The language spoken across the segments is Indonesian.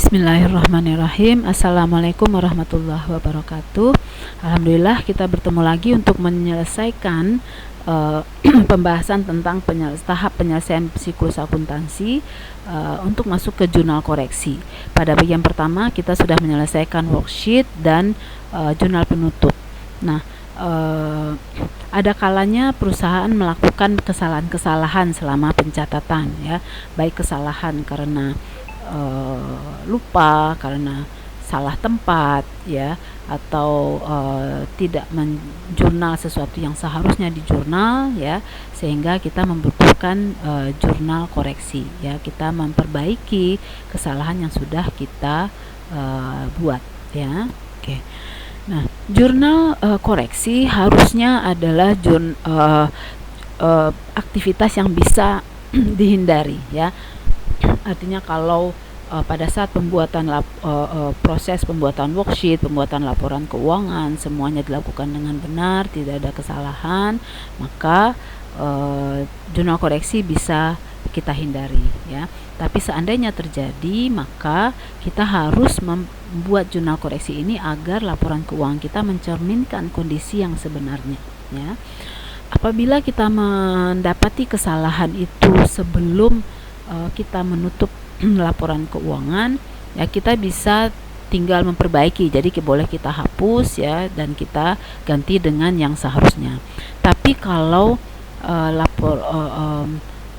Bismillahirrahmanirrahim. Assalamualaikum warahmatullahi wabarakatuh. Alhamdulillah kita bertemu lagi untuk menyelesaikan pembahasan tentang tahap penyelesaian siklus akuntansi untuk masuk ke jurnal koreksi. Pada bagian pertama kita sudah menyelesaikan worksheet dan jurnal penutup. Nah, ada kalanya perusahaan melakukan kesalahan-kesalahan selama pencatatan, ya, baik kesalahan karena lupa, karena salah tempat, ya, atau tidak menjurnal sesuatu yang seharusnya dijurnal, ya, sehingga kita membutuhkan jurnal koreksi, ya, kita memperbaiki kesalahan yang sudah kita buat, ya. Oke. Nah, jurnal koreksi harusnya adalah aktivitas yang bisa dihindari, ya. Artinya kalau pada saat pembuatan proses pembuatan worksheet, pembuatan laporan keuangan, semuanya dilakukan dengan benar, tidak ada kesalahan, maka jurnal koreksi bisa kita hindari, ya. Tapi seandainya terjadi, maka kita harus membuat jurnal koreksi ini agar laporan keuangan kita mencerminkan kondisi yang sebenarnya, ya. Apabila kita mendapati kesalahan itu sebelum kita menutup laporan keuangan, ya, kita bisa tinggal memperbaiki. Jadi boleh kita hapus, ya, dan kita ganti dengan yang seharusnya. Tapi kalau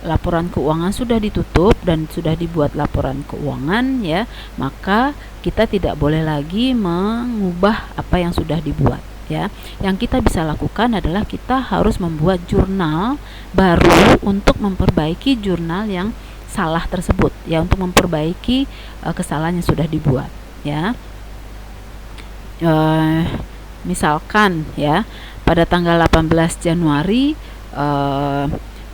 laporan keuangan sudah ditutup dan sudah dibuat laporan keuangan, ya, maka kita tidak boleh lagi mengubah apa yang sudah dibuat, ya. Yang kita bisa lakukan adalah kita harus membuat jurnal baru untuk memperbaiki jurnal yang salah tersebut, ya, untuk memperbaiki kesalahan yang sudah dibuat, ya. Misalkan, ya, pada tanggal 18 Januari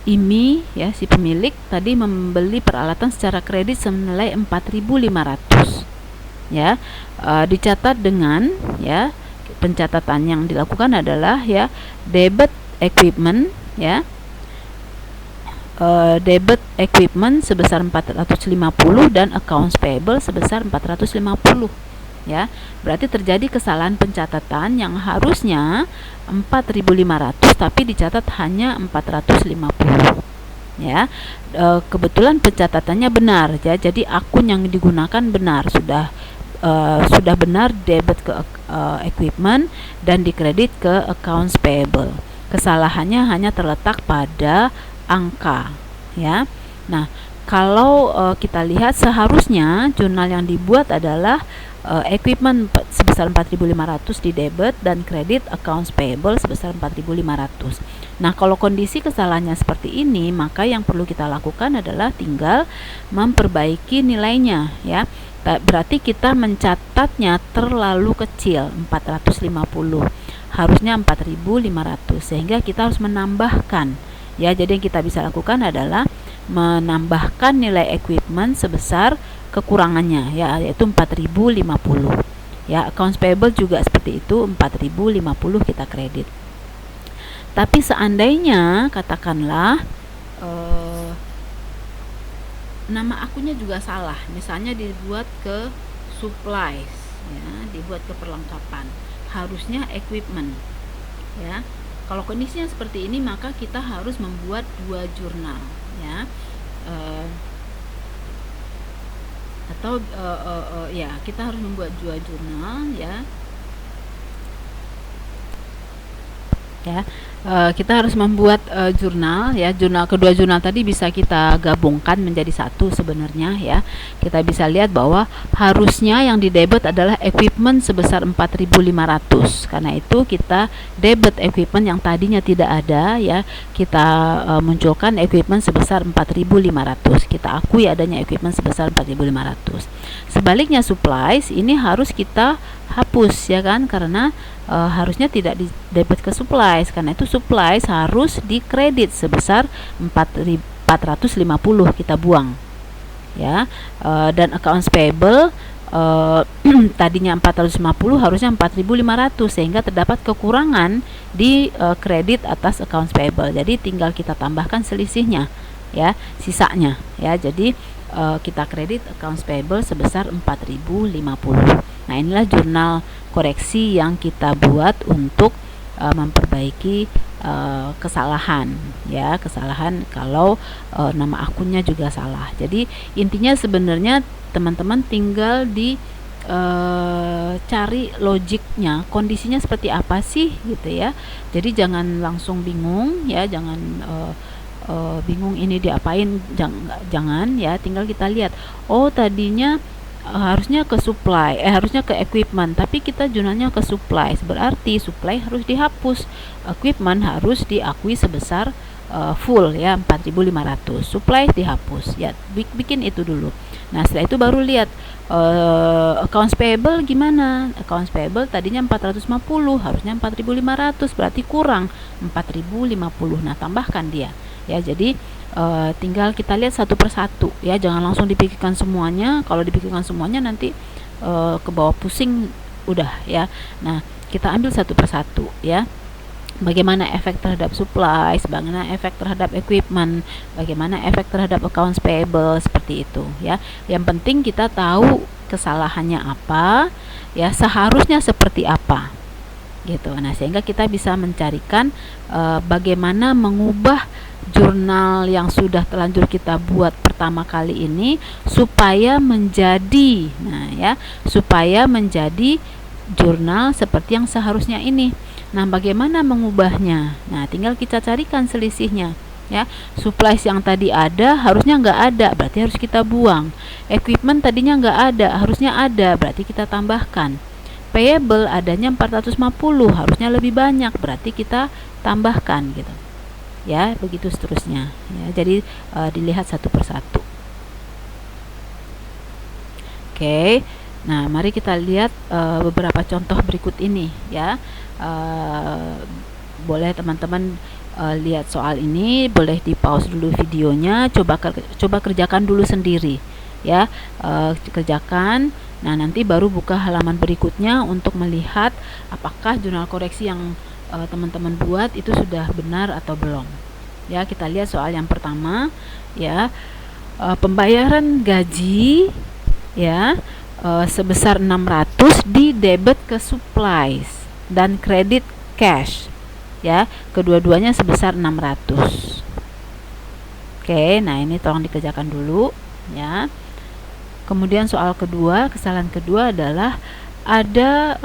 IMI, ya, si pemilik tadi membeli peralatan secara kredit senilai 4.500, ya. Dicatat dengan, ya, pencatatan yang dilakukan adalah, ya, debit equipment, ya, debit equipment sebesar 450 dan accounts payable sebesar 450, ya. Berarti terjadi kesalahan pencatatan yang harusnya 4.500 tapi dicatat hanya 450, ya. Kebetulan pencatatannya benar, ya. Jadi akun yang digunakan benar, sudah benar debit ke equipment dan dikredit ke accounts payable. Kesalahannya hanya terletak pada angka, ya. Nah, kalau kita lihat seharusnya jurnal yang dibuat adalah equipment sebesar 4.500 di debit dan kredit accounts payable sebesar 4.500. Nah, kalau kondisi kesalahannya seperti ini, maka yang perlu kita lakukan adalah tinggal memperbaiki nilainya, ya. Berarti kita mencatatnya terlalu kecil, 450. Harusnya 4.500, sehingga kita harus menambahkan, ya. Jadi yang kita bisa lakukan adalah menambahkan nilai equipment sebesar kekurangannya, ya, yaitu 4.050, ya. Accounts payable juga seperti itu, 4.050 kita kredit. Tapi seandainya katakanlah nama akunnya juga salah, misalnya dibuat ke supplies, ya, dibuat ke perlengkapan, harusnya equipment, ya. Kalau kondisinya seperti ini, maka kita harus membuat dua jurnal, ya, ya, kita harus membuat dua jurnal, ya. Kita harus membuat jurnal, ya. Kedua jurnal tadi bisa kita gabungkan menjadi satu sebenarnya, ya. Kita bisa lihat bahwa harusnya yang di debit adalah equipment sebesar 4.500. Karena itu kita debit equipment yang tadinya tidak ada, ya. Kita munculkan equipment sebesar 4.500. Kita akui adanya equipment sebesar 4.500. Sebaliknya supplies ini harus kita hapus, ya kan, karena harusnya tidak di debit ke supplies. Karena itu supplies harus dikredit sebesar 4.450, kita buang, ya. Dan accounts payable tadinya 450 harusnya 4.500, sehingga terdapat kekurangan di kredit atas accounts payable. Jadi tinggal kita tambahkan selisihnya, ya, sisanya, ya. Jadi kita kredit accounts payable sebesar 4.050. Nah, inilah jurnal koreksi yang kita buat untuk memperbaiki kesalahan kalau nama akunnya juga salah. Jadi intinya sebenarnya teman-teman tinggal di cari logiknya, kondisinya seperti apa sih gitu ya. Jadi jangan langsung bingung ya, jangan bingung ini diapain, jangan ya, tinggal kita lihat, oh tadinya harusnya ke supply, harusnya ke equipment, tapi kita jurnalnya ke supply, berarti supply harus dihapus, equipment harus diakui sebesar full ya 4.500, supply dihapus ya, bikin itu dulu. Nah setelah itu baru lihat accounts payable gimana. Accounts payable tadinya 450, harusnya 4.500, berarti kurang 4.050. Nah tambahkan dia ya. Jadi tinggal kita lihat satu persatu ya, jangan langsung dipikirkan semuanya. Kalau dipikirkan semuanya nanti ke bawah pusing udah ya. Nah kita ambil satu persatu ya, bagaimana efek terhadap supplies, bagaimana efek terhadap equipment, bagaimana efek terhadap accounts payable, seperti itu ya. Yang penting kita tahu kesalahannya apa ya, seharusnya seperti apa gitu. Nah sehingga kita bisa mencarikan bagaimana mengubah jurnal yang sudah terlanjur kita buat pertama kali ini supaya menjadi supaya menjadi jurnal seperti yang seharusnya ini. Nah bagaimana mengubahnya? Nah tinggal kita carikan selisihnya ya. Supplies yang tadi ada harusnya nggak ada, berarti harus kita buang. Equipment tadinya nggak ada, harusnya ada, berarti kita tambahkan. Payable adanya 450, harusnya lebih banyak, berarti kita tambahkan gitu ya, begitu seterusnya ya. Jadi dilihat satu persatu. Oke. Nah mari kita lihat beberapa contoh berikut ini ya. Boleh teman-teman lihat soal ini, boleh di pause dulu videonya, coba kerjakan dulu sendiri ya. Kerjakan. Nah nanti baru buka halaman berikutnya untuk melihat apakah jurnal koreksi yang teman-teman buat itu sudah benar atau belum ya. Kita lihat soal yang pertama ya. Pembayaran gaji ya sebesar 600 di debit ke supplies dan kredit cash ya, kedua-duanya sebesar 600. Oke, nah ini tolong dikerjakan dulu ya. Kemudian soal kedua, kesalahan kedua adalah ada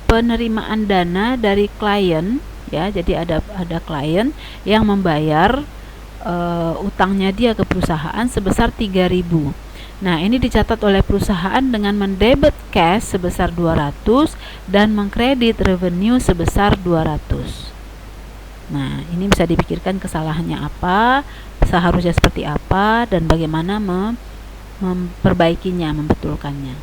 penerimaan dana dari klien ya. Jadi ada klien yang membayar utangnya dia ke perusahaan sebesar 3.000. Nah ini dicatat oleh perusahaan dengan mendebit cash sebesar 200 dan mengkredit revenue sebesar 200. Nah ini bisa dipikirkan kesalahannya apa, seharusnya seperti apa, dan bagaimana memperbaikinya, membetulkannya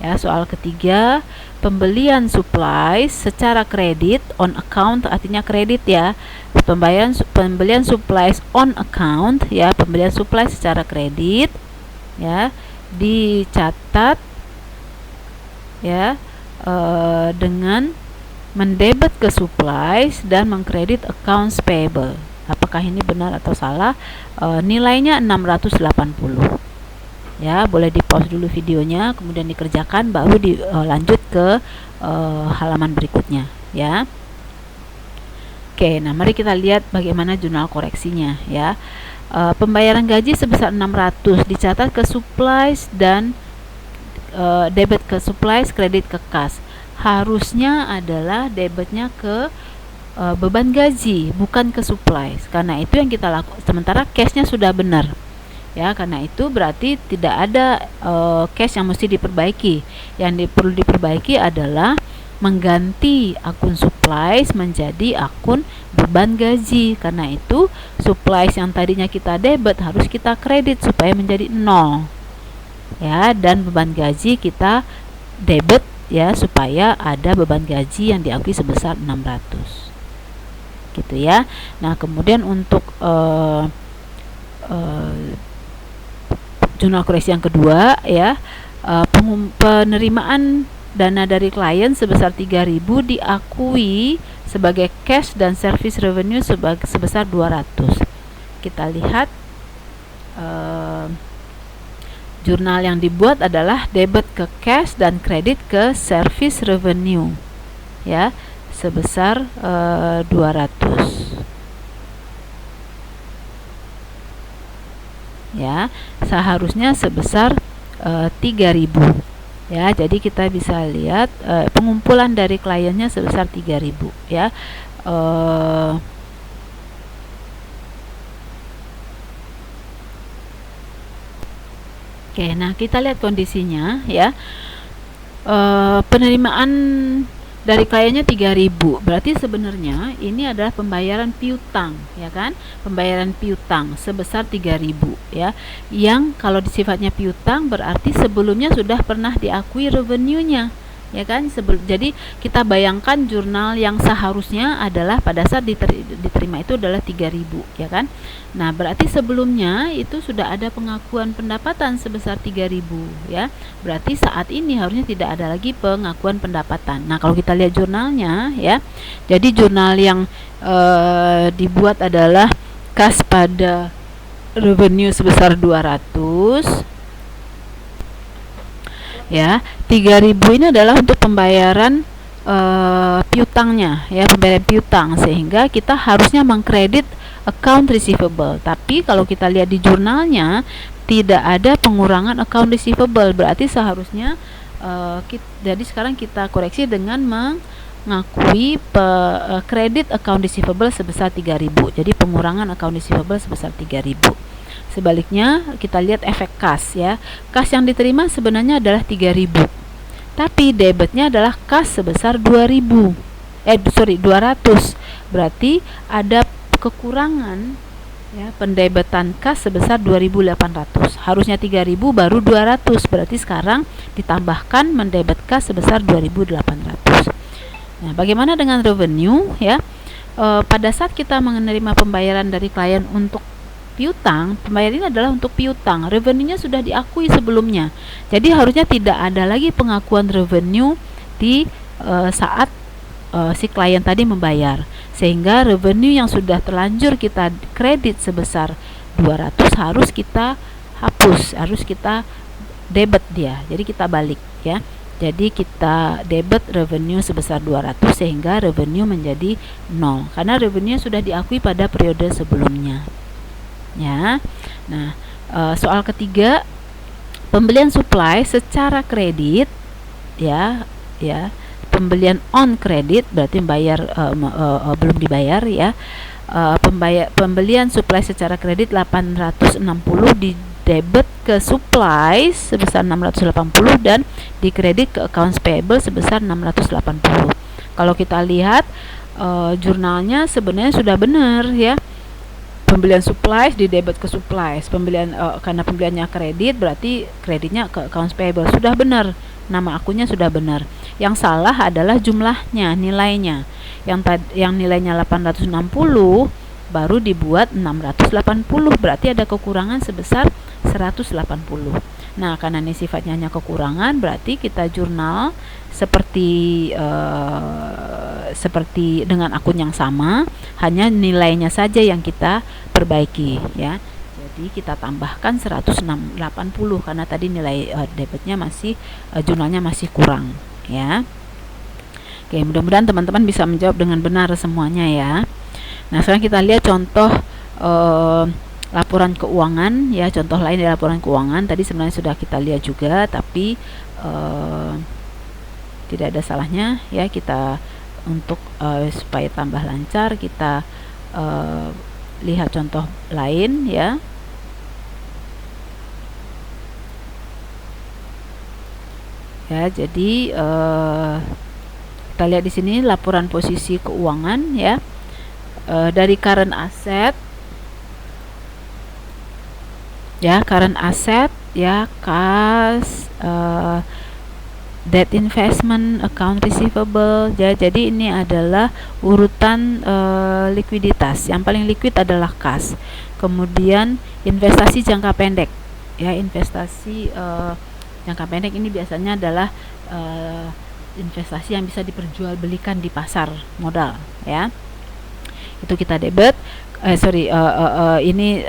ya. Soal ketiga, pembelian supplies secara kredit on account, artinya kredit ya. Pembelian supplies on account ya, pembelian supplies secara kredit ya, dicatat ya dengan mendebit ke supplies dan mengkredit accounts payable. Apakah ini benar atau salah? Nilainya 680 ya. Boleh di pause dulu videonya, kemudian dikerjakan, baru dilanjut ke halaman berikutnya ya. Oke, nah mari kita lihat bagaimana jurnal koreksinya ya. Pembayaran gaji sebesar 600 dicatat ke supplies dan debit ke supplies, kredit ke kas. Harusnya adalah debitnya ke beban gaji, bukan ke supplies. Karena itu yang kita lakukan, sementara cashnya sudah benar ya. Karena itu berarti tidak ada cash yang mesti diperbaiki. Yang perlu diperbaiki adalah mengganti akun supplies menjadi akun beban gaji. Karena itu supplies yang tadinya kita debit harus kita kredit supaya menjadi 0 ya, dan beban gaji kita debit ya, supaya ada beban gaji yang diakui sebesar 600 gitu ya. Nah kemudian untuk jurnal koreksi yang kedua ya, penerimaan dana dari klien sebesar 3.000 diakui sebagai cash dan service revenue sebesar 200. Kita lihat Jurnal yang dibuat adalah debit ke cash dan kredit ke service revenue, ya, sebesar 200. Ya, seharusnya sebesar 3.000. Ya, jadi kita bisa lihat pengumpulan dari kliennya sebesar 3.000, ya. Oke, nah kita lihat kondisinya, ya. Penerimaan dari kliennya 3.000, berarti sebenarnya ini adalah pembayaran piutang, ya kan? Pembayaran piutang sebesar 3.000, ya. Yang kalau sifatnya piutang berarti sebelumnya sudah pernah diakui revenue-nya, ya kan? Jadi kita bayangkan jurnal yang seharusnya adalah pada saat diterima itu adalah 3.000, ya kan? Nah, berarti sebelumnya itu sudah ada pengakuan pendapatan sebesar 3.000, ya. Berarti saat ini harusnya tidak ada lagi pengakuan pendapatan. Nah, kalau kita lihat jurnalnya, ya. Jadi jurnal yang dibuat adalah kas pada revenue sebesar 200. Ya, 3.000 ini adalah untuk pembayaran piutangnya, ya, pembayaran piutang, sehingga kita harusnya mengkredit account receivable. Tapi kalau kita lihat di jurnalnya tidak ada pengurangan account receivable, berarti seharusnya jadi sekarang kita koreksi dengan mengakui kredit account receivable sebesar 3.000. Jadi pengurangan account receivable sebesar 3.000. Sebaliknya kita lihat efek kas, ya. Kas yang diterima sebenarnya adalah 3.000. Tapi debitnya adalah kas sebesar 200. Berarti ada kekurangan, ya, pendebetan kas sebesar 2.800. Harusnya 3.000 baru 200. Berarti sekarang ditambahkan mendebet kas sebesar 2.800. Nah, bagaimana dengan revenue, ya? Pada saat kita menerima pembayaran dari klien untuk piutang, pembayaran ini adalah untuk piutang. Revenue-nya sudah diakui sebelumnya. Jadi harusnya tidak ada lagi pengakuan revenue di saat si klien tadi membayar, sehingga revenue yang sudah terlanjur kita kredit sebesar 200 harus kita hapus, harus kita debit dia. Jadi kita balik, ya. Jadi kita debit revenue sebesar 200 sehingga revenue menjadi 0 karena revenue sudah diakui pada periode sebelumnya, ya. Nah, soal ketiga, pembelian supply secara kredit, ya. Pembelian on kredit berarti membayar belum dibayar, ya. Pembelian supply secara kredit 860 di debit ke supply sebesar 680 dan di kredit ke accounts payable sebesar 680. Kalau kita lihat jurnalnya sebenarnya sudah benar, ya. Pembelian supplies di debit ke supplies, karena pembeliannya kredit berarti kreditnya ke accounts payable, sudah benar, nama akunnya sudah benar. Yang salah adalah jumlahnya, nilainya. Yang nilainya 860 baru dibuat 680, berarti ada kekurangan sebesar 180. Nah, karena ini sifatnya hanya kekurangan, berarti kita jurnal seperti dengan akun yang sama, hanya nilainya saja yang kita perbaiki, ya. Jadi kita tambahkan 180 karena tadi nilai debitnya masih jurnalnya masih kurang, ya. Oke, mudah-mudahan teman-teman bisa menjawab dengan benar semuanya, ya. Nah, sekarang kita lihat contoh laporan keuangan, ya. Contoh lain dari laporan keuangan tadi sebenarnya sudah kita lihat juga, tapi tidak ada salahnya, ya, kita untuk supaya tambah lancar kita lihat contoh lain, ya. Ya, jadi kita lihat di sini laporan posisi keuangan, ya. Dari current asset, ya, current asset, ya, kas, debt investment, account receivable, ya. Jadi ini adalah urutan likuiditas. Yang paling liquid adalah kas. Kemudian investasi jangka pendek, ya. Investasi jangka pendek ini biasanya adalah investasi yang bisa diperjualbelikan di pasar modal, ya. Itu kita debit. ini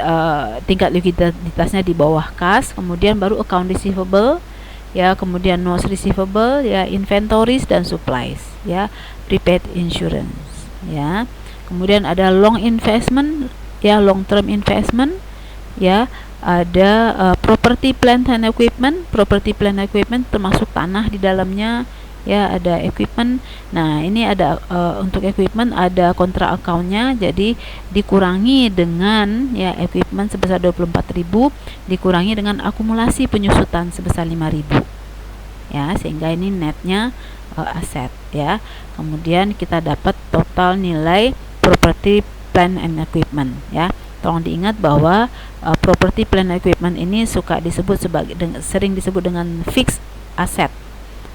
tingkat likuiditasnya di bawah kas, kemudian baru account receivable, ya, kemudian notes receivable, ya, inventories dan supplies, ya, prepaid insurance, ya. Kemudian ada long investment, ya, long term investment, ya, ada property plant and equipment. Property plant and equipment termasuk tanah di dalamnya, ya, ada equipment. Nah, ini ada untuk equipment ada kontrak account-nya, jadi dikurangi dengan, ya, equipment sebesar 24.000 dikurangi dengan akumulasi penyusutan sebesar 5.000, ya, sehingga ini netnya aset, ya. Kemudian kita dapat total nilai property plant and equipment, ya. Tolong diingat bahwa property plant and equipment ini sering disebut dengan fixed asset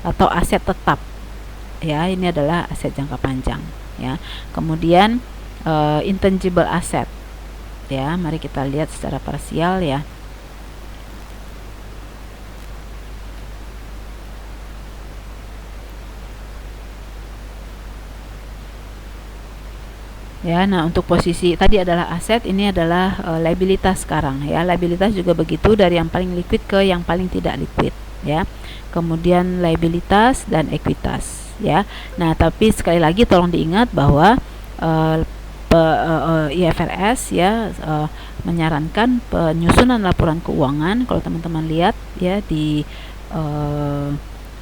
atau aset tetap, ya. Ini adalah aset jangka panjang, ya. Kemudian intangible asset, ya, mari kita lihat secara parsial, ya. Ya, nah untuk posisi tadi adalah aset, ini adalah liabilitas sekarang, ya. Liabilitas juga begitu, dari yang paling liquid ke yang paling tidak liquid, ya. Kemudian liabilitas dan ekuitas, ya. Nah, tapi sekali lagi tolong diingat bahwa IFRS, ya, menyarankan penyusunan laporan keuangan. Kalau teman-teman lihat, ya, di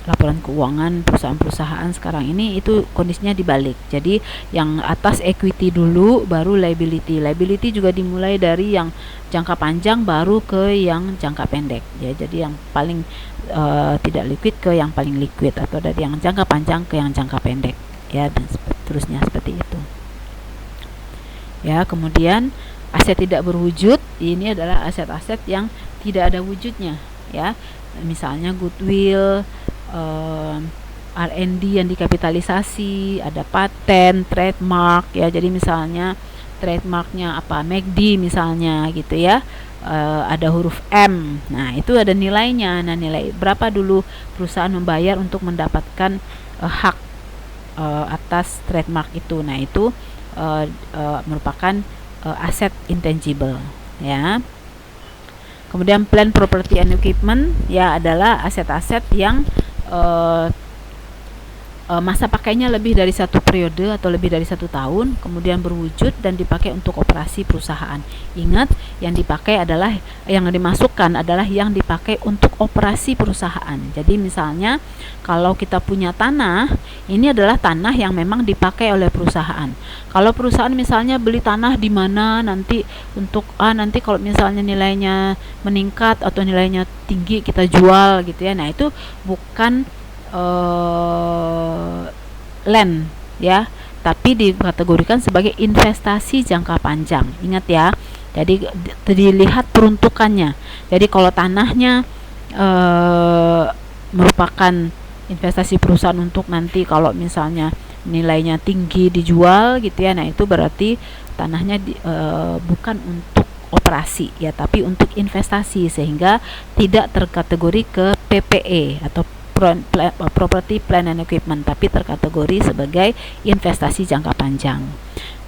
laporan keuangan perusahaan-perusahaan sekarang ini itu kondisinya dibalik. Jadi yang atas equity dulu baru liability. Liability juga dimulai dari yang jangka panjang baru ke yang jangka pendek, ya. Jadi yang paling tidak liquid ke yang paling liquid, atau dari yang jangka panjang ke yang jangka pendek, ya, dan seterusnya seperti itu. Ya, kemudian aset tidak berwujud, ini adalah aset-aset yang tidak ada wujudnya, ya. Misalnya goodwill, R&D yang dikapitalisasi, ada paten, trademark, ya. Jadi misalnya trademarknya apa, McD misalnya, gitu, ya. Ada huruf M, nah itu ada nilainya. Nah, nilai berapa dulu perusahaan membayar untuk mendapatkan hak atas trademark itu. Nah, itu merupakan aset intangible, ya. Kemudian plant, property and equipment, ya, adalah aset-aset yang masa pakainya lebih dari satu periode atau lebih dari 1 tahun, kemudian berwujud dan dipakai untuk operasi perusahaan. Ingat, yang dipakai adalah, yang dimasukkan adalah yang dipakai untuk operasi perusahaan. Jadi misalnya kalau kita punya tanah, ini adalah tanah yang memang dipakai oleh perusahaan. Kalau perusahaan misalnya beli tanah di mana nanti untuk nanti kalau misalnya nilainya meningkat atau nilainya tinggi kita jual, gitu, ya. Nah, itu bukan land, ya, tapi dikategorikan sebagai investasi jangka panjang. Ingat, ya. Jadi dilihat peruntukannya. Jadi kalau tanahnya merupakan investasi perusahaan untuk nanti kalau misalnya nilainya tinggi dijual, gitu, ya. Nah, itu berarti tanahnya bukan untuk operasi, ya, tapi untuk investasi, sehingga tidak terkategori ke PPE atau property plant and equipment, tapi terkategori sebagai investasi jangka panjang.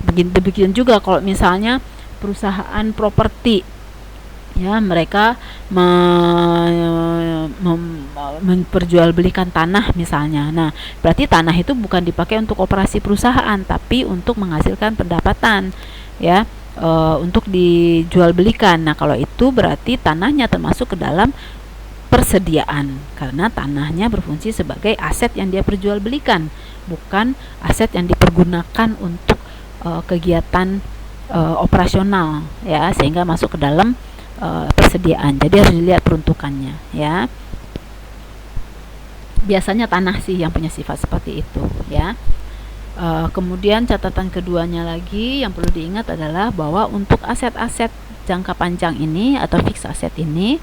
Demikian juga kalau misalnya perusahaan properti, ya, mereka memperjualbelikan tanah misalnya. Nah, berarti tanah itu bukan dipakai untuk operasi perusahaan, tapi untuk menghasilkan pendapatan, ya, untuk dijual belikan. Nah, kalau itu berarti tanahnya termasuk ke dalam persediaan, karena tanahnya berfungsi sebagai aset yang dia perjualbelikan, bukan aset yang dipergunakan untuk kegiatan operasional, ya, sehingga masuk ke dalam persediaan. Jadi harus dilihat peruntukannya, ya. Biasanya tanah sih yang punya sifat seperti itu, ya. Kemudian catatan keduanya lagi yang perlu diingat adalah bahwa untuk aset-aset jangka panjang ini atau fixed asset ini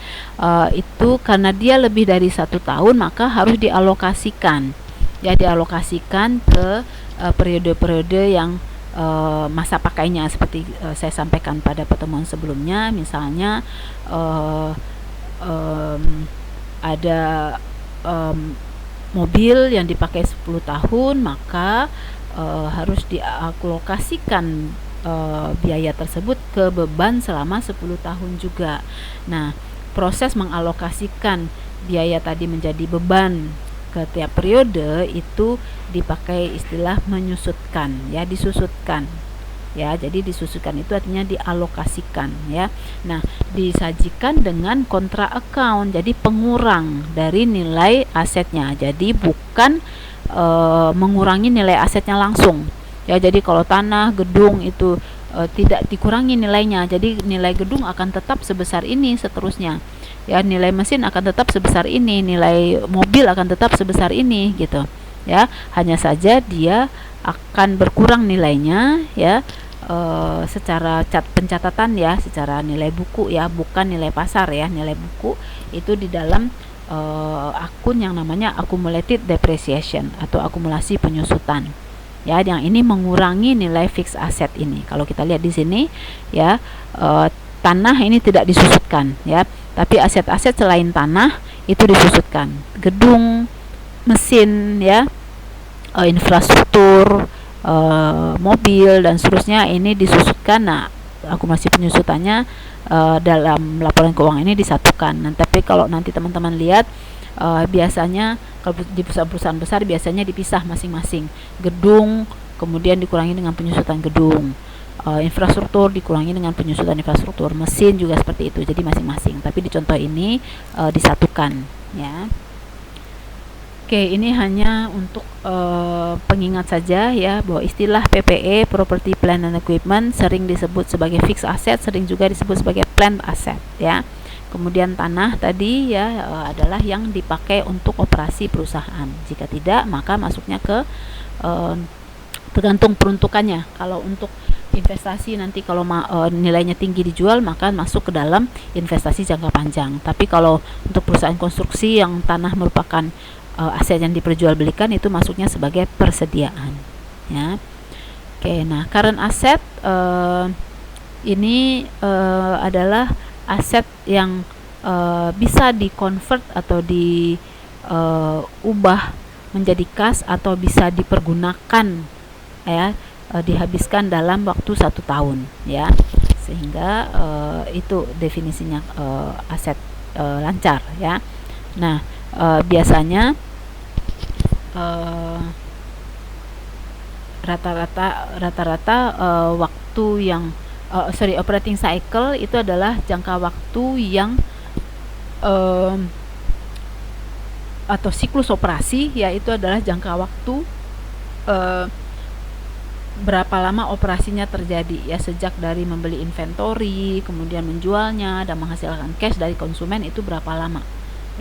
itu karena dia lebih dari 1 tahun, maka harus dialokasikan, ya, dialokasikan ke periode-periode yang masa pakainya seperti saya sampaikan pada pertemuan sebelumnya. Misalnya ada mobil yang dipakai 10 tahun, maka harus dialokasikan biaya tersebut ke beban selama 10 tahun juga. Nah, proses mengalokasikan biaya tadi menjadi beban ke tiap periode itu dipakai istilah menyusutkan, ya, disusutkan. Ya, jadi disusutkan itu artinya dialokasikan, ya. Nah, disajikan dengan kontra account, jadi pengurang dari nilai asetnya. Jadi bukan mengurangi nilai asetnya langsung. Ya, jadi kalau tanah, gedung itu tidak dikurangi nilainya. Jadi nilai gedung akan tetap sebesar ini seterusnya. Ya, nilai mesin akan tetap sebesar ini, nilai mobil akan tetap sebesar ini gitu. Ya, hanya saja dia akan berkurang nilainya, ya, secara pencatatan, ya, secara nilai buku, ya, bukan nilai pasar, ya. Nilai buku itu di dalam akun yang namanya accumulated depreciation atau akumulasi penyusutan. Ya, yang ini mengurangi nilai fixed asset ini. Kalau kita lihat di sini, ya, tanah ini tidak disusutkan, ya, tapi aset-aset selain tanah itu disusutkan. Gedung, mesin, ya, infrastruktur, mobil dan seterusnya ini disusutkan. Nah, akumulasi penyusutannya dalam laporan keuangan ini disatukan. Nah, tapi kalau nanti teman-teman lihat, biasanya kalau di perusahaan besar biasanya dipisah masing-masing. Gedung kemudian dikurangi dengan penyusutan gedung, infrastruktur dikurangi dengan penyusutan infrastruktur, mesin juga seperti itu. Jadi masing-masing. Tapi di contoh ini disatukan, ya. Oke, ini hanya untuk pengingat saja, ya, bahwa istilah PPE, Property Plant and Equipment, sering disebut sebagai fixed asset, sering juga disebut sebagai planned asset, ya. Kemudian tanah tadi, ya, adalah yang dipakai untuk operasi perusahaan. Jika tidak, maka masuknya ke tergantung peruntukannya. Kalau untuk investasi nanti kalau nilainya tinggi dijual, maka masuk ke dalam investasi jangka panjang. Tapi kalau untuk perusahaan konstruksi yang tanah merupakan aset yang diperjualbelikan, itu masuknya sebagai persediaan, ya. Oke, nah, current asset ini adalah aset yang bisa di-convert atau diubah menjadi kas atau bisa dipergunakan, ya, dihabiskan dalam waktu 1 tahun, ya. Sehingga itu definisinya aset lancar, ya. Nah, biasanya rata-rata waktu yang operating cycle itu adalah jangka waktu yang atau siklus operasi, yaitu adalah jangka waktu berapa lama operasinya terjadi, ya, sejak dari membeli inventory, kemudian menjualnya dan menghasilkan cash dari konsumen, itu berapa lama,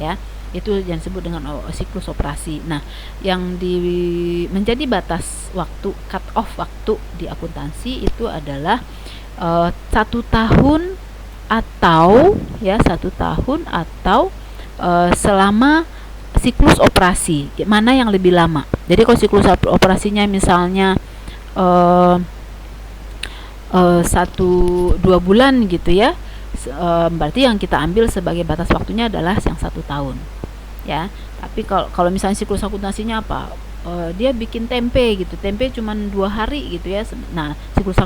ya. Itu yang disebut dengan siklus operasi. Nah, yang menjadi batas waktu, cut off waktu di akuntansi itu adalah 1 tahun atau, ya, 1 tahun atau selama siklus operasi. Mana yang lebih lama? Jadi kalau siklus operasinya misalnya 1-2 bulan gitu, ya, berarti yang kita ambil sebagai batas waktunya adalah yang 1 tahun, ya. Tapi kalau misalnya siklus akuntansinya apa, dia bikin tempe gitu, tempe cuma 2 hari gitu, ya. Nah, siklus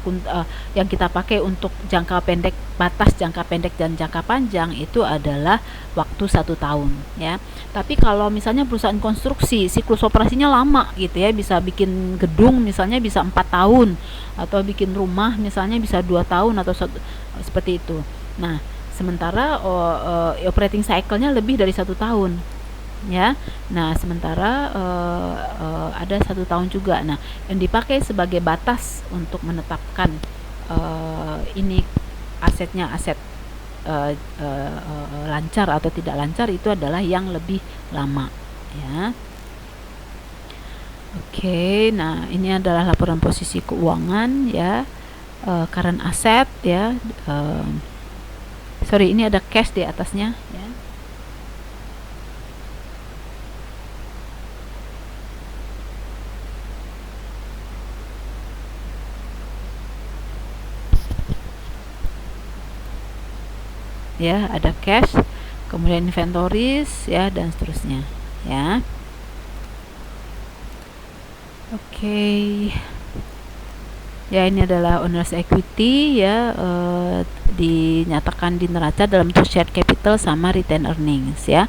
yang kita pakai untuk jangka pendek, batas jangka pendek dan jangka panjang itu adalah waktu 1 tahun, ya. Tapi kalau misalnya perusahaan konstruksi, siklus operasinya lama gitu, ya, bisa bikin gedung misalnya bisa 4 tahun, atau bikin rumah misalnya bisa 2 tahun atau seperti itu. Nah, sementara operating cycle-nya lebih dari 1 tahun, ya. Nah, sementara ada 1 tahun juga. Nah, yang dipakai sebagai batas untuk menetapkan ini asetnya aset lancar atau tidak lancar itu adalah yang lebih lama, ya. Oke, nah, ini adalah laporan posisi keuangan, ya, current asset, ya. Sorry, ini ada cash di atasnya, ya. Ya, ada cash, kemudian inventories, ya, dan seterusnya, ya. Oke. Ya, ini adalah owners equity ya, dinyatakan di neraca dalam bentuk share capital sama retain earnings ya.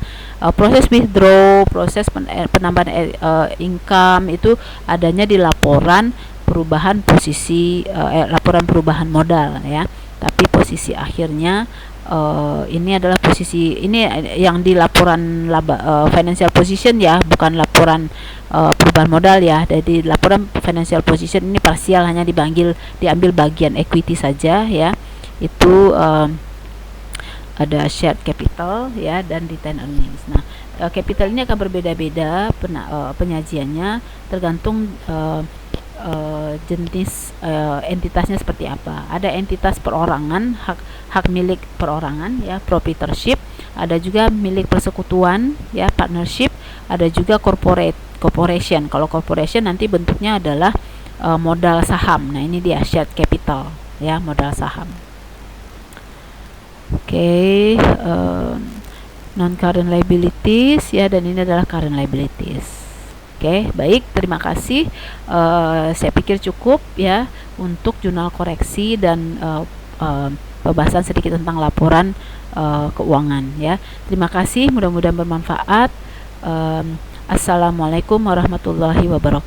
Proses withdraw, proses penambahan income itu adanya di laporan perubahan posisi, laporan perubahan modal ya. Tapi posisi akhirnya ini adalah posisi ini yang di laporan financial position ya, bukan laporan perubahan modal ya. Jadi laporan financial position ini parsial, hanya diambil bagian equity saja ya. Itu ada shared capital ya dan retain earnings. Nah, capital ini akan berbeda-beda penyajiannya tergantung jenis entitasnya seperti apa. Ada entitas perorangan, hak milik perorangan ya, proprietorship. Ada juga milik persekutuan ya, partnership. Ada juga corporation. Kalau corporation nanti bentuknya adalah modal saham. Nah, ini dia shared capital ya, modal saham. Oke, non current liabilities ya, dan ini adalah current liabilities. Oke, baik, terima kasih. Saya pikir cukup ya untuk jurnal koreksi dan pembahasan sedikit tentang laporan keuangan ya. Terima kasih, mudah-mudahan bermanfaat. Assalamualaikum warahmatullahi wabarakatuh.